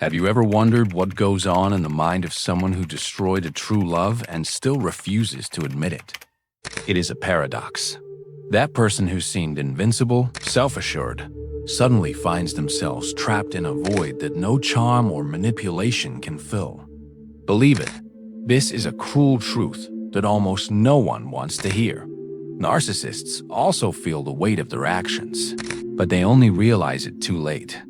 Have you ever wondered what goes on in the mind of someone who destroyed a true love and still refuses to admit it? It is a paradox. That person who seemed invincible, self-assured, suddenly finds themselves trapped in a void that no charm or manipulation can fill. Believe it, this is a cruel truth that almost no one wants to hear. Narcissists also feel the weight of their actions, but they only realize it too late.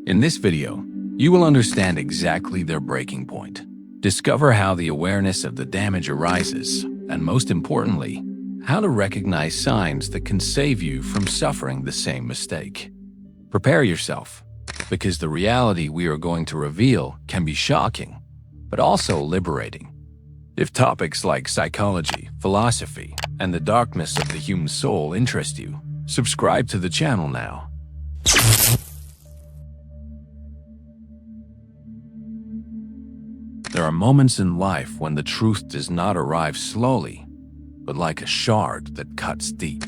In this video, you will understand exactly their breaking point, discover how the awareness of the damage arises, and most importantly, how to recognize signs that can save you from suffering the same mistake. Prepare yourself, because the reality we are going to reveal can be shocking, but also liberating. If topics like psychology, philosophy, and the darkness of the human soul interest you, subscribe to the channel now. There are moments in life when the truth does not arrive slowly, but like a shard that cuts deep.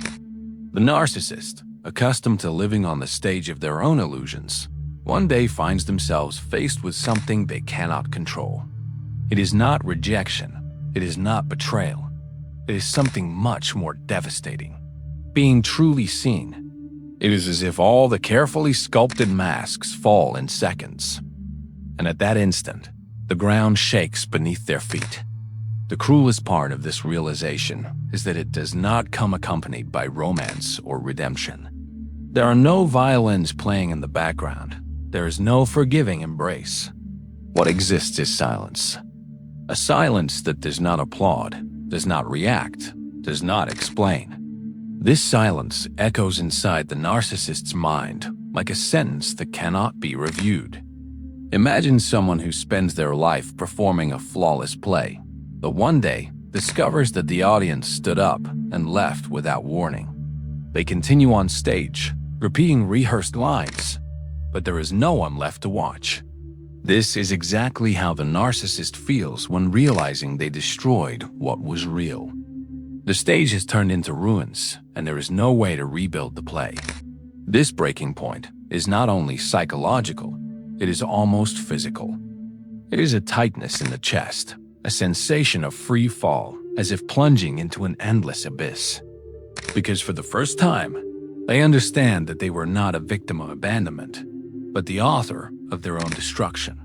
The narcissist, accustomed to living on the stage of their own illusions, one day finds themselves faced with something they cannot control. It is not rejection, it is not betrayal, it is something much more devastating. Being truly seen, it is as if all the carefully sculpted masks fall in seconds. And at that instant, the ground shakes beneath their feet. The cruelest part of this realization is that it does not come accompanied by romance or redemption. There are no violins playing in the background. There is no forgiving embrace. What exists is silence. A silence that does not applaud, does not react, does not explain. This silence echoes inside the narcissist's mind like a sentence that cannot be reviewed. Imagine someone who spends their life performing a flawless play, but one day discovers that the audience stood up and left without warning. They continue on stage, repeating rehearsed lines, but there is no one left to watch. This is exactly how the narcissist feels when realizing they destroyed what was real. The stage has turned into ruins, and there is no way to rebuild the play. This breaking point is not only psychological, it is almost physical. It is a tightness in the chest, a sensation of free fall, as if plunging into an endless abyss. Because for the first time, they understand that they were not a victim of abandonment, but the author of their own destruction.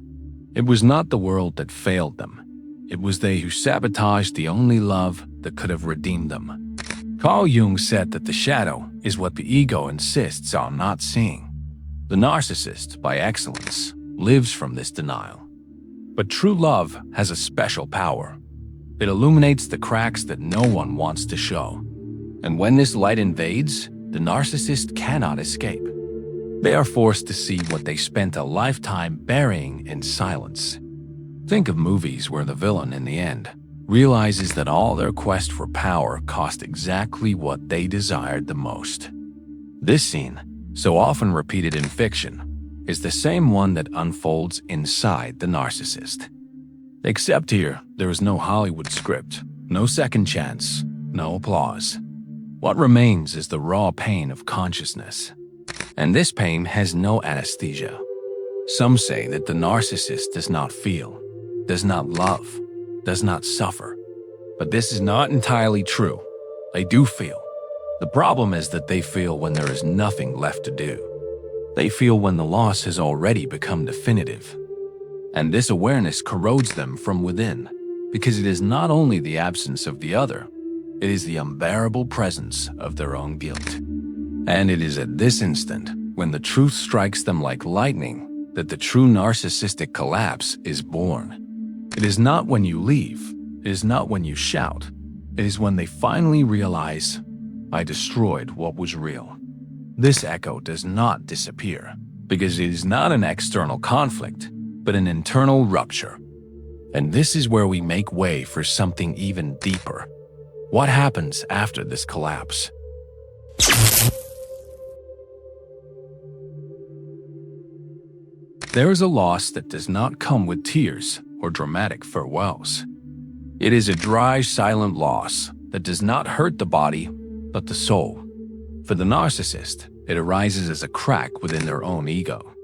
It was not the world that failed them. It was they who sabotaged the only love that could have redeemed them. Carl Jung said that the shadow is what the ego insists on not seeing. The narcissist, by excellence, lives from this denial. But true love has a special power. It illuminates the cracks that no one wants to show. And when this light invades, the narcissist cannot escape. They are forced to see what they spent a lifetime burying in silence. Think of movies where the villain, in the end, realizes that all their quest for power cost exactly what they desired the most. This scene, so often repeated in fiction, is the same one that unfolds inside the narcissist. Except here, there is no Hollywood script, no second chance, no applause. What remains is the raw pain of consciousness. And this pain has no anesthesia. Some say that the narcissist does not feel, does not love, does not suffer. But this is not entirely true. They do feel. The problem is that they feel when there is nothing left to do. They feel when the loss has already become definitive. And this awareness corrodes them from within, because it is not only the absence of the other, it is the unbearable presence of their own guilt. And it is at this instant, when the truth strikes them like lightning, that the true narcissistic collapse is born. It is not when you leave, it is not when you shout, it is when they finally realize, I destroyed what was real. This echo does not disappear, because it is not an external conflict, but an internal rupture. And this is where we make way for something even deeper. What happens after this collapse? There is a loss that does not come with tears or dramatic farewells. It is a dry, silent loss that does not hurt the body, but the soul. For the narcissist, it arises as a crack within their own ego.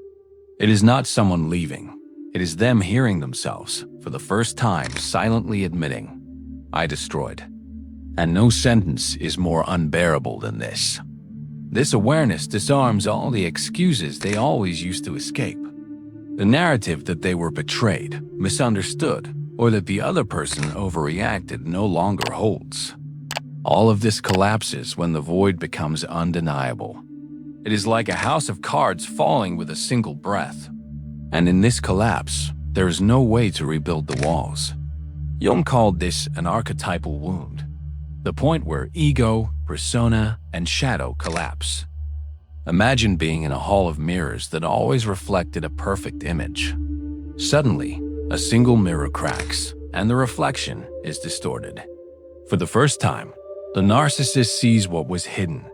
It is not someone leaving, It is them hearing themselves for the first time silently admitting, "I destroyed." And no sentence is more unbearable than this. This awareness disarms all the excuses they always used to escape. The narrative that they were betrayed, misunderstood, or that the other person overreacted no longer holds. All of this collapses when the void becomes undeniable. It is like a house of cards falling with a single breath. And in this collapse, there is no way to rebuild the walls. Jung called this an archetypal wound, the point where ego, persona, and shadow collapse. Imagine being in a hall of mirrors that always reflected a perfect image. Suddenly, a single mirror cracks, and the reflection is distorted. For the first time, the narcissist sees what was hidden,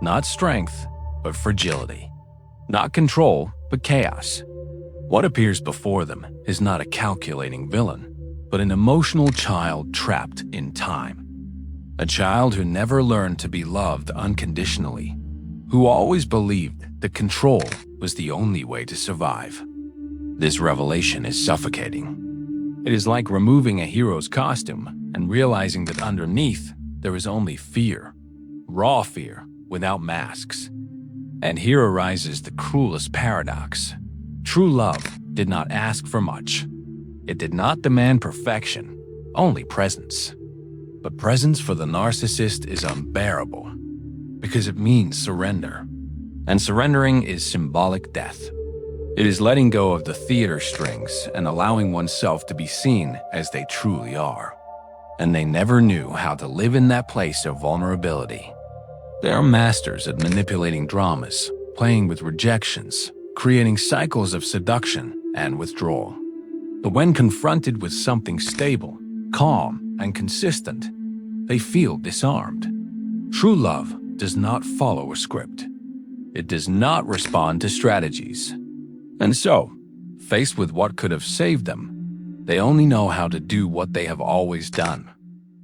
not strength, but fragility. Not control, but chaos. What appears before them is not a calculating villain, but an emotional child trapped in time. A child who never learned to be loved unconditionally, who always believed that control was the only way to survive. This revelation is suffocating. It is like removing a hero's costume and realizing that underneath there is only fear, raw fear without masks. And here arises the cruelest paradox. True love did not ask for much. It did not demand perfection, only presence. But presence for the narcissist is unbearable, because it means surrender. And surrendering is symbolic death. It is letting go of the theater strings and allowing oneself to be seen as they truly are. And they never knew how to live in that place of vulnerability. They are masters at manipulating dramas, playing with rejections, creating cycles of seduction and withdrawal. But when confronted with something stable, calm, and consistent, they feel disarmed. True love does not follow a script. It does not respond to strategies. And so, faced with what could have saved them, they only know how to do what they have always done: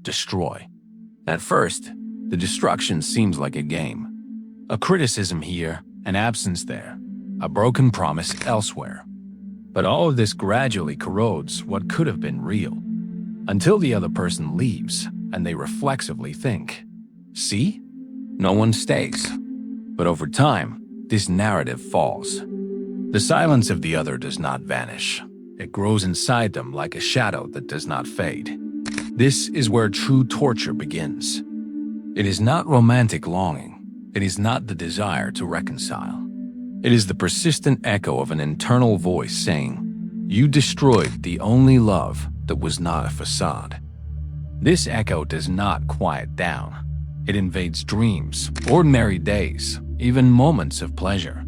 destroy. At first, the destruction seems like a game. A criticism here, an absence there, a broken promise elsewhere. But all of this gradually corrodes what could have been real, until the other person leaves and they reflexively think, "See? No one stays." But over time, this narrative falls. The silence of the other does not vanish. It grows inside them like a shadow that does not fade. This is where true torture begins. It is not romantic longing. It is not the desire to reconcile. It is the persistent echo of an internal voice saying, "You destroyed the only love that was not a facade." This echo does not quiet down. It invades dreams, ordinary days, even moments of pleasure.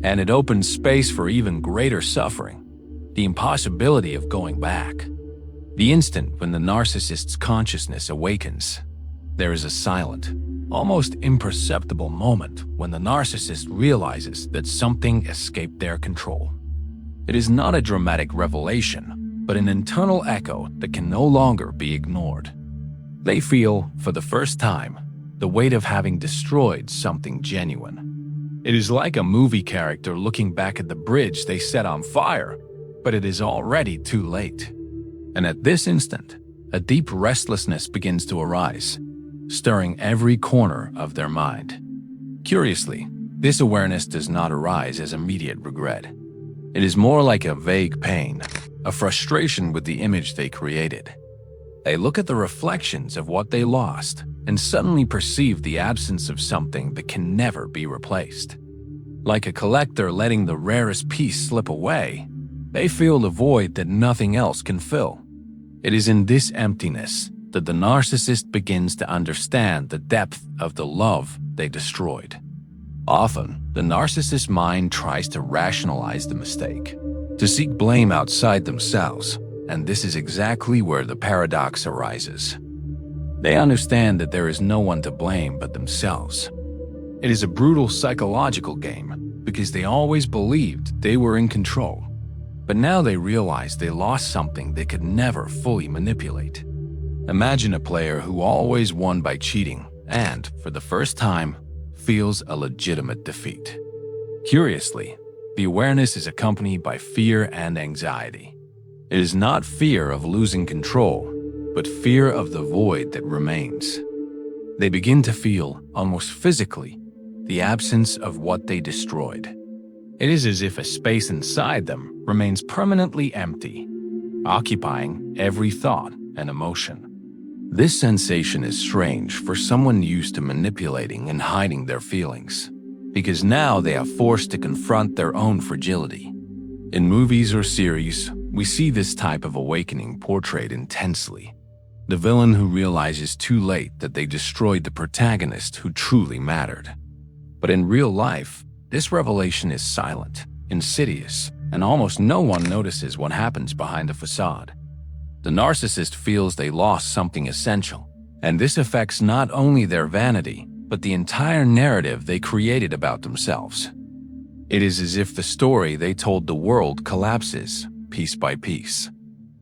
And it opens space for even greater suffering, the impossibility of going back. The instant when the narcissist's consciousness awakens, there is a silent, almost imperceptible moment when the narcissist realizes that something escaped their control. It is not a dramatic revelation, but an internal echo that can no longer be ignored. They feel, for the first time, the weight of having destroyed something genuine. It is like a movie character looking back at the bridge they set on fire, but it is already too late. And at this instant, a deep restlessness begins to arise, stirring every corner of their mind. Curiously, this awareness does not arise as immediate regret. It is more like a vague pain, a frustration with the image they created. They look at the reflections of what they lost and suddenly perceive the absence of something that can never be replaced. Like a collector letting the rarest piece slip away, they feel the void that nothing else can fill. It is in this emptiness that the narcissist begins to understand the depth of the love they destroyed. Often, the narcissist's mind tries to rationalize the mistake, to seek blame outside themselves, and this is exactly where the paradox arises. They understand that there is no one to blame but themselves. It is a brutal psychological game because they always believed they were in control. But now they realize they lost something they could never fully manipulate. Imagine a player who always won by cheating and, for the first time, feels a legitimate defeat. Curiously, the awareness is accompanied by fear and anxiety. It is not fear of losing control, but fear of the void that remains. They begin to feel, almost physically, the absence of what they destroyed. It is as if a space inside them remains permanently empty, occupying every thought and emotion. This sensation is strange for someone used to manipulating and hiding their feelings, because now they are forced to confront their own fragility. In movies or series, we see this type of awakening portrayed intensely. The villain who realizes too late that they destroyed the protagonist who truly mattered. But in real life, this revelation is silent, insidious, and almost no one notices what happens behind the facade. The narcissist feels they lost something essential, and this affects not only their vanity, but the entire narrative they created about themselves. It is as if the story they told the world collapses, piece by piece.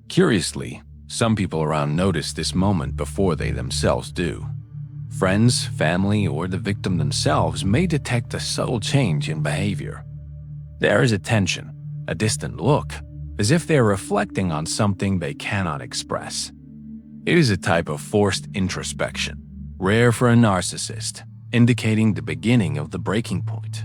Curiously, some people around notice this moment before they themselves do. Friends, family, or the victim themselves may detect a subtle change in behavior. There is a tension, a distant look, as if they are reflecting on something they cannot express. It is a type of forced introspection, rare for a narcissist, indicating the beginning of the breaking point.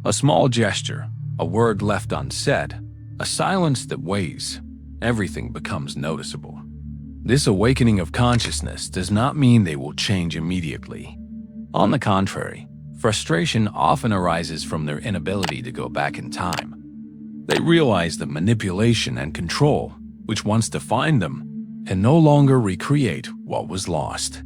A small gesture, a word left unsaid, a silence that weighs, everything becomes noticeable. This awakening of consciousness does not mean they will change immediately. On the contrary, frustration often arises from their inability to go back in time. They realize that manipulation and control, which once defined them, can no longer recreate what was lost.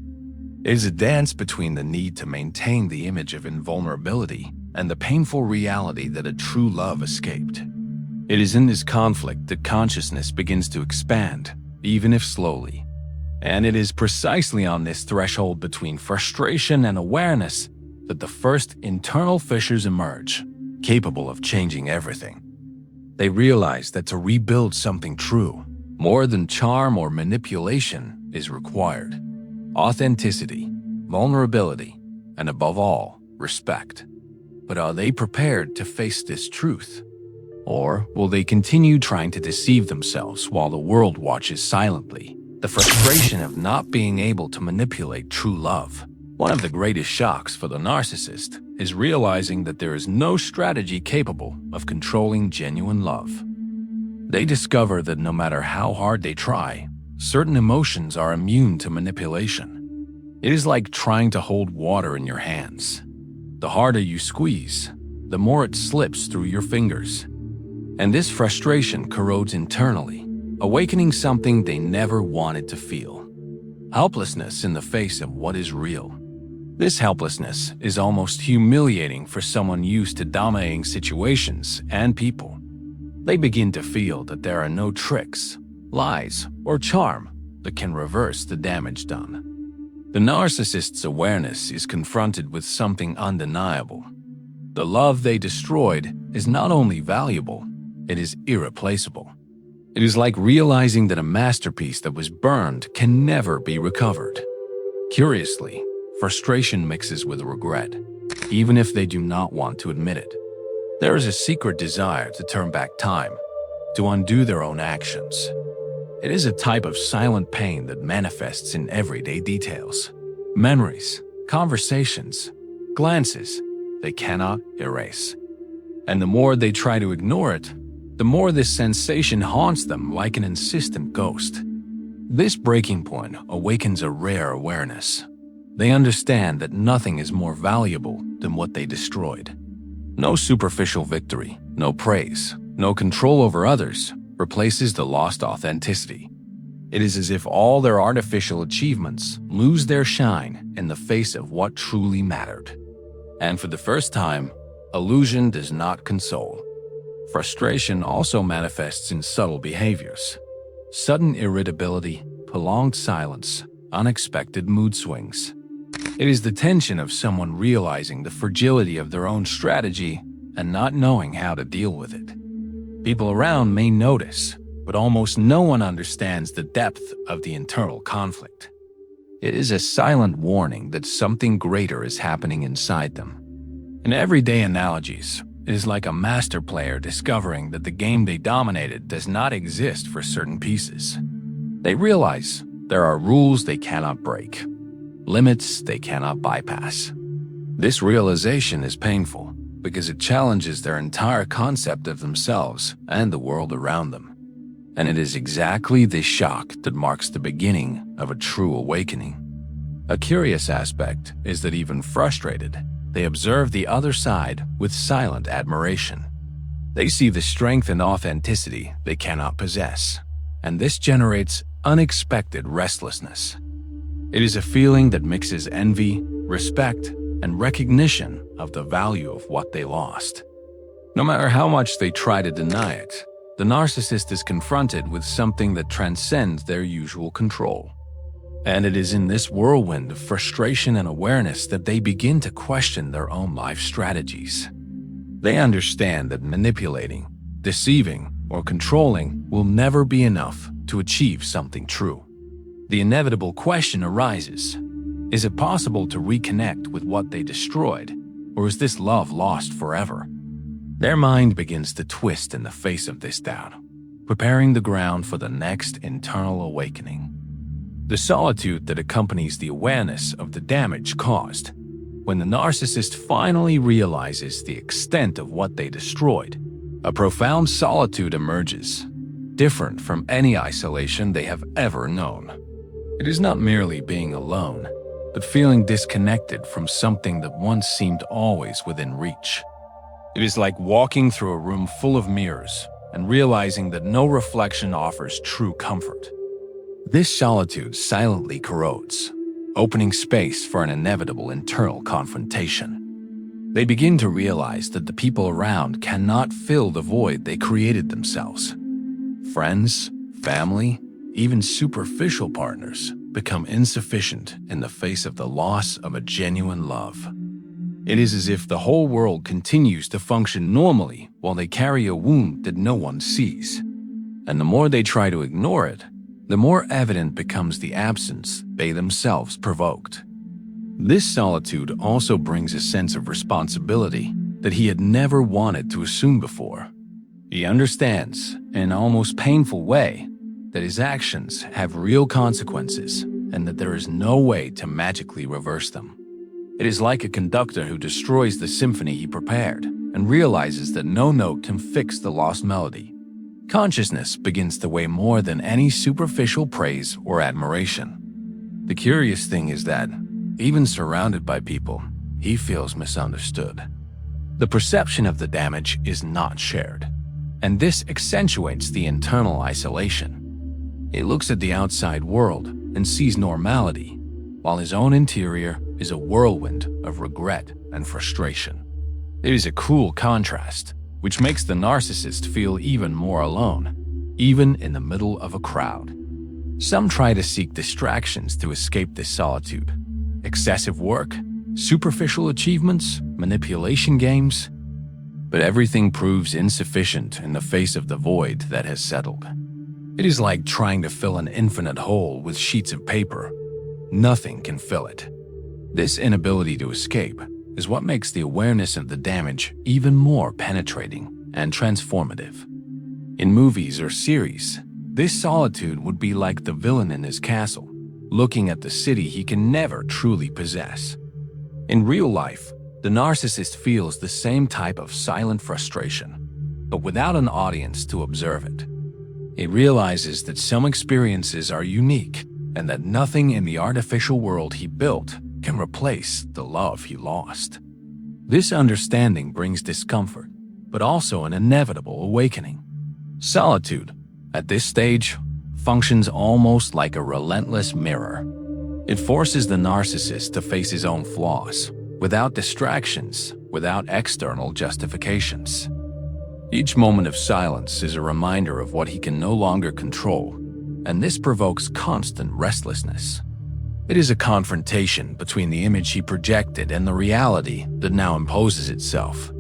It is a dance between the need to maintain the image of invulnerability and the painful reality that a true love escaped. It is in this conflict that consciousness begins to expand, even if slowly. And it is precisely on this threshold between frustration and awareness that the first internal fissures emerge, capable of changing everything. They realize that to rebuild something true, more than charm or manipulation is required. Authenticity, vulnerability, and above all, respect. But are they prepared to face this truth? Or will they continue trying to deceive themselves while the world watches silently? The frustration of not being able to manipulate true love. One of the greatest shocks for the narcissist is realizing that there is no strategy capable of controlling genuine love. They discover that no matter how hard they try, certain emotions are immune to manipulation. It is like trying to hold water in your hands. The harder you squeeze, the more it slips through your fingers. And this frustration corrodes internally, awakening something they never wanted to feel. Helplessness in the face of what is real. This helplessness is almost humiliating for someone used to dominating situations and people. They begin to feel that there are no tricks, lies, or charm that can reverse the damage done. The narcissist's awareness is confronted with something undeniable. The love they destroyed is not only valuable, it is irreplaceable. It is like realizing that a masterpiece that was burned can never be recovered. Curiously, frustration mixes with regret, even if they do not want to admit it. There is a secret desire to turn back time, to undo their own actions. It is a type of silent pain that manifests in everyday details. Memories, conversations, glances they cannot erase. And the more they try to ignore it, the more this sensation haunts them like an insistent ghost. This breaking point awakens a rare awareness. They understand that nothing is more valuable than what they destroyed. No superficial victory, no praise, no control over others replaces the lost authenticity. It is as if all their artificial achievements lose their shine in the face of what truly mattered. And for the first time, illusion does not console. Frustration also manifests in subtle behaviors. Sudden irritability, prolonged silence, unexpected mood swings. It is the tension of someone realizing the fragility of their own strategy and not knowing how to deal with it. People around may notice, but almost no one understands the depth of the internal conflict. It is a silent warning that something greater is happening inside them. In everyday analogies, It is like a master player discovering that the game they dominated does not exist for certain pieces. They realize there are rules they cannot break, limits they cannot bypass. This realization is painful because it challenges their entire concept of themselves and the world around them. And it is exactly this shock that marks the beginning of a true awakening. A curious aspect is that even frustrated, they observe the other side with silent admiration. They see the strength and authenticity they cannot possess, and this generates unexpected restlessness. It is a feeling that mixes envy, respect, and recognition of the value of what they lost. No matter how much they try to deny it, the narcissist is confronted with something that transcends their usual control. And it is in this whirlwind of frustration and awareness that they begin to question their own life strategies. They understand that manipulating, deceiving, or controlling will never be enough to achieve something true. The inevitable question arises: is it possible to reconnect with what they destroyed, or is this love lost forever? Their mind begins to twist in the face of this doubt, preparing the ground for the next internal awakening. The solitude that accompanies the awareness of the damage caused. When the narcissist finally realizes the extent of what they destroyed, a profound solitude emerges, different from any isolation they have ever known. It is not merely being alone, but feeling disconnected from something that once seemed always within reach. It is like walking through a room full of mirrors and realizing that no reflection offers true comfort. This solitude silently corrodes, opening space for an inevitable internal confrontation. They begin to realize that the people around cannot fill the void they created themselves. Friends, family, even superficial partners become insufficient in the face of the loss of a genuine love. It is as if the whole world continues to function normally while they carry a wound that no one sees. And the more they try to ignore it, the more evident becomes the absence they themselves provoked. This solitude also brings a sense of responsibility that he had never wanted to assume before. He understands, in an almost painful way, that his actions have real consequences and that there is no way to magically reverse them. It is like a conductor who destroys the symphony he prepared and realizes that no note can fix the lost melody. Consciousness begins to weigh more than any superficial praise or admiration. The curious thing is that, even surrounded by people, he feels misunderstood. The perception of the damage is not shared, and this accentuates the internal isolation. He looks at the outside world and sees normality, while his own interior is a whirlwind of regret and frustration. It is a cruel contrast, which makes the narcissist feel even more alone, even in the middle of a crowd. Some try to seek distractions to escape this solitude. Excessive work, superficial achievements, manipulation games. But everything proves insufficient in the face of the void that has settled. It is like trying to fill an infinite hole with sheets of paper. Nothing can fill it. This inability to escape is what makes the awareness of the damage even more penetrating and transformative. In movies or series, this solitude would be like the villain in his castle, looking at the city he can never truly possess. In real life, the narcissist feels the same type of silent frustration, but without an audience to observe it. He realizes that some experiences are unique and that nothing in the artificial world he built can replace the love he lost. This understanding brings discomfort, but also an inevitable awakening. Solitude, at this stage, functions almost like a relentless mirror. It forces the narcissist to face his own flaws, without distractions, without external justifications. Each moment of silence is a reminder of what he can no longer control, and this provokes constant restlessness. It is a confrontation between the image he projected and the reality that now imposes itself.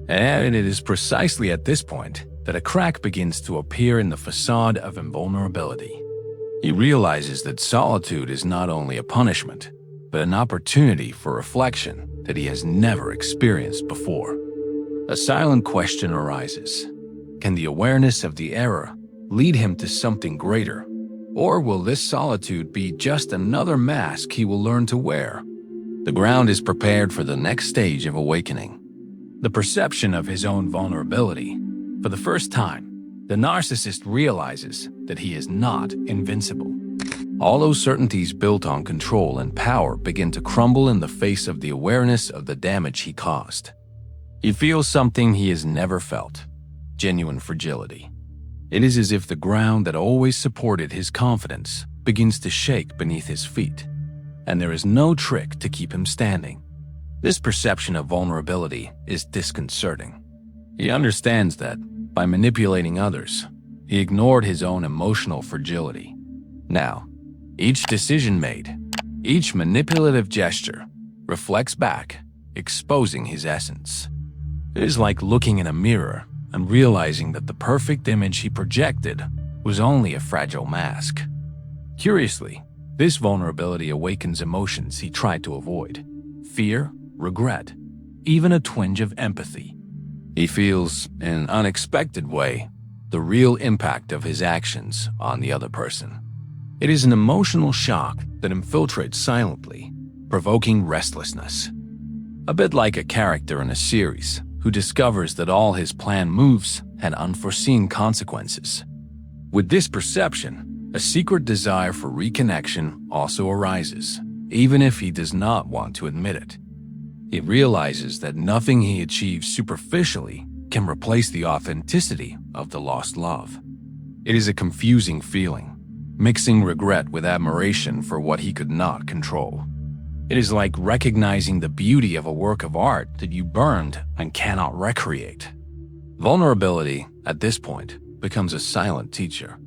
And it is precisely at this point that a crack begins to appear in the facade of invulnerability. He realizes that solitude is not only a punishment, but an opportunity for reflection that he has never experienced before. A silent question arises. Can the awareness of the error lead him to something greater? Or will this solitude be just another mask he will learn to wear? The ground is prepared for the next stage of awakening. The perception of his own vulnerability. For the first time, the narcissist realizes that he is not invincible. All those certainties built on control and power begin to crumble in the face of the awareness of the damage he caused. He feels something he has never felt: genuine fragility. It is as if the ground that always supported his confidence begins to shake beneath his feet, and there is no trick to keep him standing. This perception of vulnerability is disconcerting. He understands that, by manipulating others, he ignored his own emotional fragility. Now, each decision made, each manipulative gesture, reflects back, exposing his essence. It is like looking in a mirror and realizing that the perfect image he projected was only a fragile mask. Curiously, this vulnerability awakens emotions he tried to avoid: fear, regret, even a twinge of empathy. He feels, in an unexpected way, the real impact of his actions on the other person. It is an emotional shock that infiltrates silently, provoking restlessness. A bit like a character in a series who discovers that all his planned moves had unforeseen consequences. With this perception, a secret desire for reconnection also arises, even if he does not want to admit it. He realizes that nothing he achieves superficially can replace the authenticity of the lost love. It is a confusing feeling, mixing regret with admiration for what he could not control. It is like recognizing the beauty of a work of art that you burned and cannot recreate. Vulnerability, at this point, becomes a silent teacher.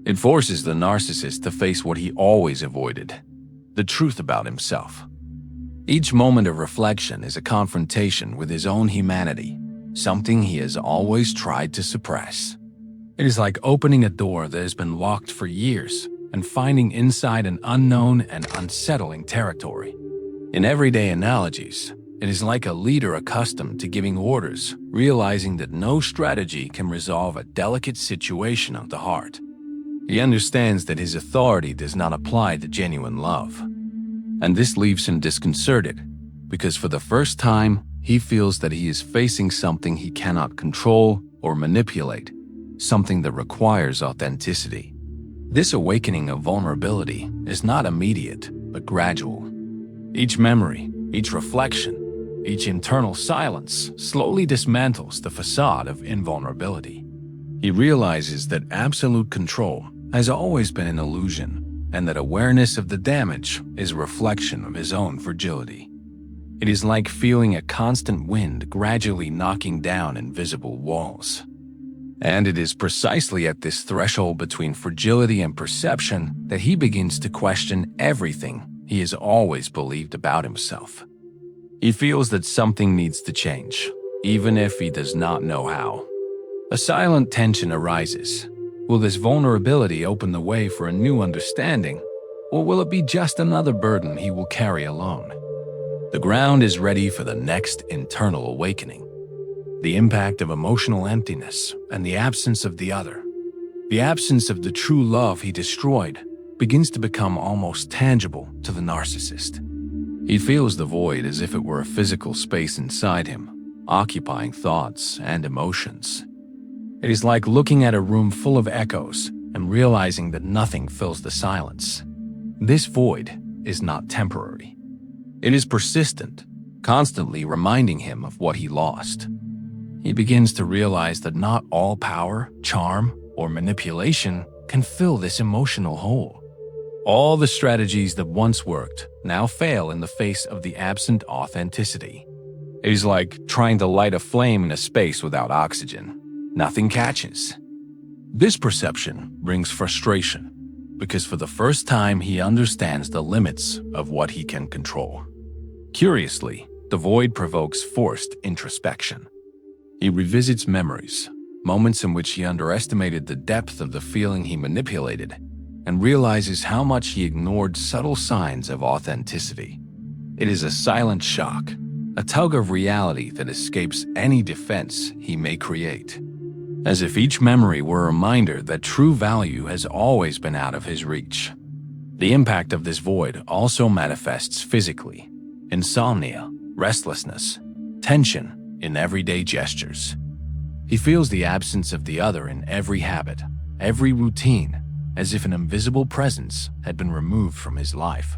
It forces the narcissist to face what he always avoided: the truth about himself. Each moment of reflection is a confrontation with his own humanity, something he has always tried to suppress. It is like opening a door that has been locked for years and finding inside an unknown and unsettling territory. In everyday analogies, it is like a leader accustomed to giving orders, realizing that no strategy can resolve a delicate situation of the heart. He understands that his authority does not apply to genuine love. And this leaves him disconcerted, because for the first time, he feels that he is facing something he cannot control or manipulate, something that requires authenticity. This awakening of vulnerability is not immediate, but gradual. Each memory, each reflection, each internal silence slowly dismantles the facade of invulnerability. He realizes that absolute control has always been an illusion, and that awareness of the damage is a reflection of his own fragility. It is like feeling a constant wind gradually knocking down invisible walls. And it is precisely at this threshold between fragility and perception that he begins to question everything he has always believed about himself. He feels that something needs to change, even if he does not know how. A silent tension arises. Will this vulnerability open the way for a new understanding, or will it be just another burden he will carry alone? The ground is ready for the next internal awakening. The impact of emotional emptiness and the absence of the other, the absence of the true love he destroyed, begins to become almost tangible to the narcissist. He feels the void as if it were a physical space inside him, occupying thoughts and emotions. It is like looking at a room full of echoes and realizing that nothing fills the silence. This void is not temporary. It is persistent, constantly reminding him of what he lost. He begins to realize that not all power, charm, or manipulation can fill this emotional hole. All the strategies that once worked now fail in the face of the absent authenticity. It is like trying to light a flame in a space without oxygen. Nothing catches. This perception brings frustration, because for the first time he understands the limits of what he can control. Curiously, the void provokes forced introspection. He revisits memories, moments in which he underestimated the depth of the feeling he manipulated, and realizes how much he ignored subtle signs of authenticity. It is a silent shock, a tug of reality that escapes any defense he may create. As if each memory were a reminder that true value has always been out of his reach. The impact of this void also manifests physically: insomnia, restlessness, tension in everyday gestures. He feels the absence of the other in every habit, every routine, as if an invisible presence had been removed from his life.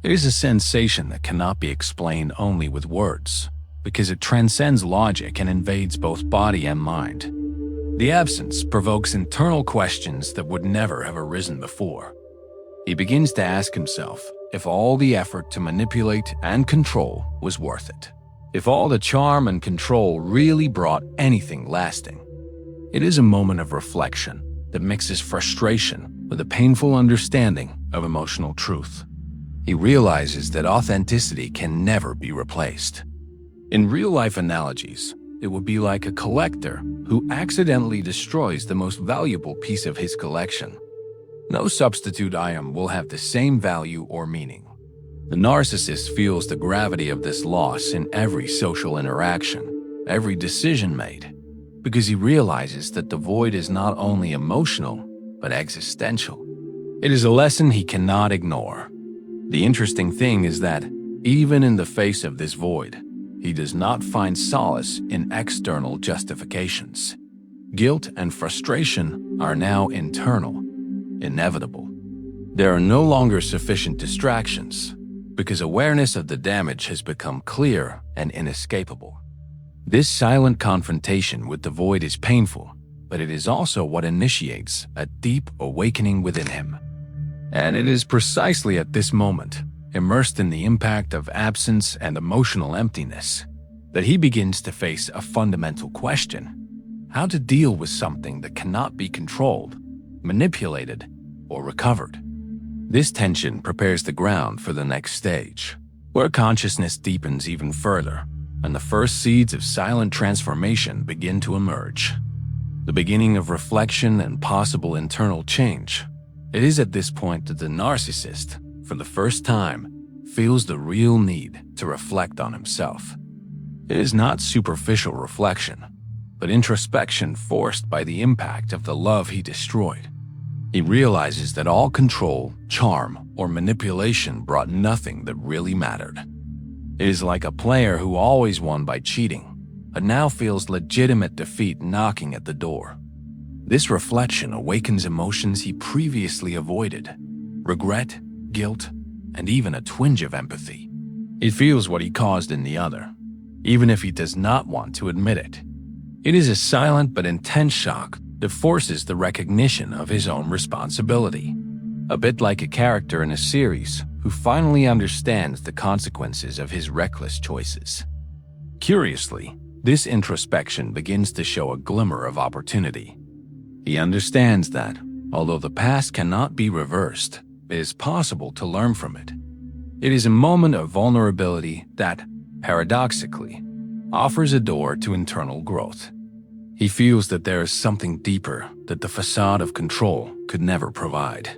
It is a sensation that cannot be explained only with words, because it transcends logic and invades both body and mind. The absence provokes internal questions that would never have arisen before. He begins to ask himself if all the effort to manipulate and control was worth it, if all the charm and control really brought anything lasting. It is a moment of reflection that mixes frustration with a painful understanding of emotional truth. He realizes that authenticity can never be replaced. In real-life analogies, it would be like a collector who accidentally destroys the most valuable piece of his collection. No substitute item will have the same value or meaning. The narcissist feels the gravity of this loss in every social interaction, every decision made, because he realizes that the void is not only emotional, but existential. It is a lesson he cannot ignore. The interesting thing is that, even in the face of this void, he does not find solace in external justifications. Guilt and frustration are now internal, inevitable. There are no longer sufficient distractions, because awareness of the damage has become clear and inescapable. This silent confrontation with the void is painful, but it is also what initiates a deep awakening within him. And it is precisely at this moment, immersed in the impact of absence and emotional emptiness, that he begins to face a fundamental question: how to deal with something that cannot be controlled, manipulated, or recovered. This tension prepares the ground for the next stage, where consciousness deepens even further, and the first seeds of silent transformation begin to emerge. The beginning of reflection and possible internal change. It is at this point that the narcissist, for the first time, feels the real need to reflect on himself. It is not superficial reflection, but introspection forced by the impact of the love he destroyed. He realizes that all control, charm, or manipulation brought nothing that really mattered. It is like a player who always won by cheating, but now feels legitimate defeat knocking at the door. This reflection awakens emotions he previously avoided: regret, guilt, and even a twinge of empathy. He feels what he caused in the other, even if he does not want to admit it. It is a silent but intense shock that forces the recognition of his own responsibility, a bit like a character in a series who finally understands the consequences of his reckless choices. Curiously, this introspection begins to show a glimmer of opportunity. He understands that, although the past cannot be reversed, it is possible to learn from it. It is a moment of vulnerability that, paradoxically, offers a door to internal growth. He feels that there is something deeper that the facade of control could never provide.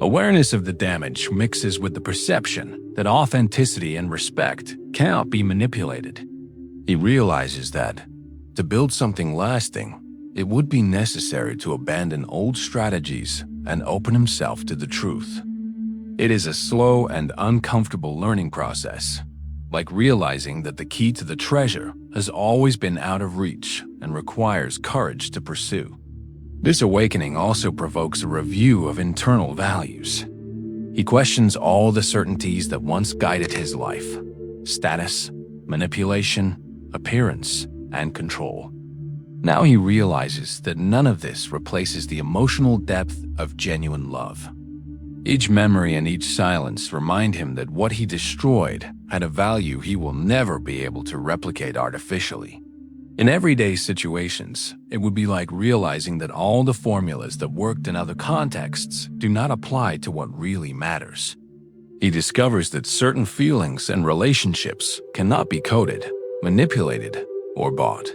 Awareness of the damage mixes with the perception that authenticity and respect cannot be manipulated. He realizes that, to build something lasting, it would be necessary to abandon old strategies and open himself to the truth. It is a slow and uncomfortable learning process, like realizing that the key to the treasure has always been out of reach and requires courage to pursue. This awakening also provokes a review of internal values. He questions all the certainties that once guided his life: status, manipulation, appearance, and control. Now he realizes that none of this replaces the emotional depth of genuine love. Each memory and each silence remind him that what he destroyed had a value he will never be able to replicate artificially. In everyday situations, it would be like realizing that all the formulas that worked in other contexts do not apply to what really matters. He discovers that certain feelings and relationships cannot be coded, manipulated, or bought.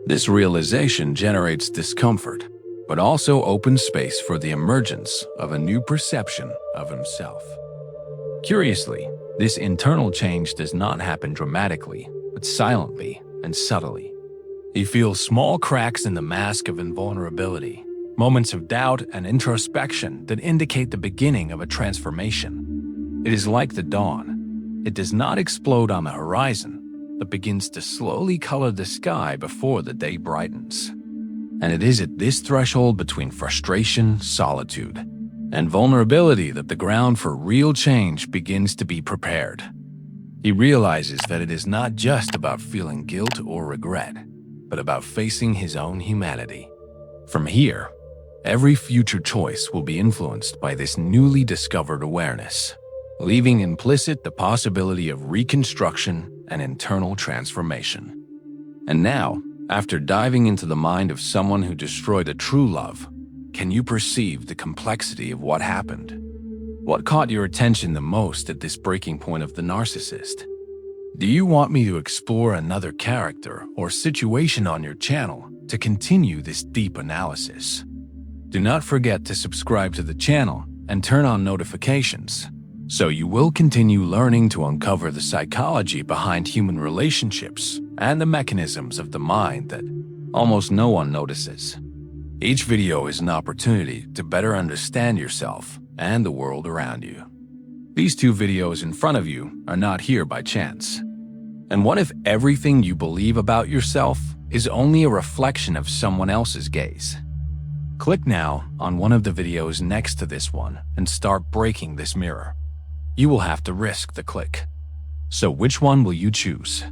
This realization generates discomfort, but also opens space for the emergence of a new perception of himself. Curiously, This internal change does not happen dramatically, but silently and subtly. He feels small cracks in the mask of invulnerability, moments of doubt and introspection that indicate the beginning of a transformation. It is like the dawn. It does not explode on the horizon, but begins to slowly color the sky before the day brightens. And it is at this threshold between frustration, solitude, and vulnerability that the ground for real change begins to be prepared. He realizes that it is not just about feeling guilt or regret, but about facing his own humanity. From here, every future choice will be influenced by this newly discovered awareness, leaving implicit the possibility of reconstruction and internal transformation. And now, after diving into the mind of someone who destroyed a true love, can you perceive the complexity of what happened? What caught your attention the most at this breaking point of the narcissist? Do you want me to explore another character or situation on your channel to continue this deep analysis? Do not forget to subscribe to the channel and turn on notifications, so you will continue learning to uncover the psychology behind human relationships and the mechanisms of the mind that almost no one notices. Each video is an opportunity to better understand yourself and the world around you. These two videos in front of you are not here by chance. And what if everything you believe about yourself is only a reflection of someone else's gaze? Click now on one of the videos next to this one and start breaking this mirror. You will have to risk the click. So which one will you choose?